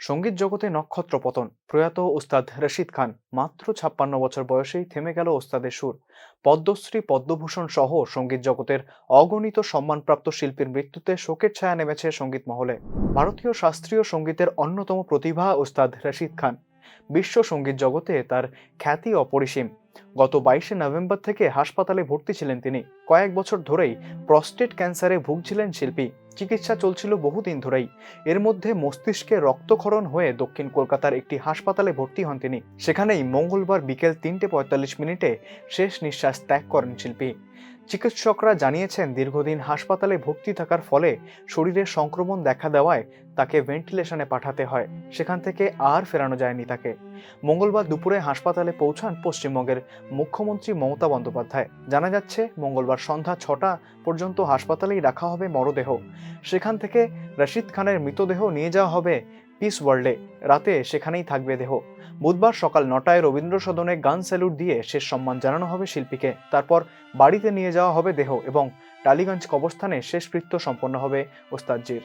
সঙ্গীত জগতে নক্ষত্র পতন, প্রয়াত ওস্তাদ রশিদ খান। মাত্র 56 বছর বয়সেই থেমে গেল ওস্তাদের সুর। পদ্মশ্রী, পদ্মভূষণ সহ সঙ্গীত জগতের অগণিত সম্মানপ্রাপ্ত শিল্পীর মৃত্যুতে শোকের ছায়া নেমেছে সঙ্গীত মহলে। ভারতীয় শাস্ত্রীয় সঙ্গীতের অন্যতম প্রতিভা ওস্তাদ রশিদ খান। বিশ্ব সঙ্গীত জগতে তার খ্যাতি অপরিসীম। গত 22শে নভেম্বর থেকে হাসপাতালে ভর্তি ছিলেন তিনি। কয়েক বছর ধরেই প্রস্টেট ক্যান্সারে ভুগছিলেন শিল্পী। চিকিৎসা চলছিল বহুদিন ধরেই। এর মধ্যে মস্তিষ্কে রক্তক্ষরণ হয়ে দক্ষিণ কলকাতার একটি হাসপাতালে ভর্তি হন তিনি। সেখানেই মঙ্গলবার বিকেল 3:45 শেষ নিঃশ্বাস ত্যাগ করেন শিল্পী। চিকিৎসকরা জানিয়েছেন, দীর্ঘদিন হাসপাতালে ভর্তি থাকার ফলে শরীরে সংক্রমণ দেখা দেওয়ায় তাকে ভেন্টিলেশনে পাঠাতে হয়। সেখান থেকে আর ফেরানো যায়নি তাকে। মঙ্গলবার দুপুরে হাসপাতালে পৌঁছান পশ্চিমবঙ্গের মুখ্যমন্ত্রী মমতা বন্দ্যোপাধ্যায়। জানা যাচ্ছে, মঙ্গলবার সন্ধ্যা 6টা পর্যন্ত হাসপাতালেই রাখা হবে মরদেহ। সেখান থেকে রশিদ খানের মৃতদেহ নিয়ে যাওয়া হবে পিস ওয়ার্ল্ডে। রাতে সেখানেই থাকবে দেহ। বুধবার সকাল 9টায় রবীন্দ্র সদনে গান স্যালুট দিয়ে শেষ সম্মান জানানো হবে শিল্পীকে। তারপর বাড়িতে নিয়ে যাওয়া হবে দেহ এবং টালিগঞ্জ কবরস্থানে শেষকৃত্য সম্পন্ন হবে ওস্তাদজির।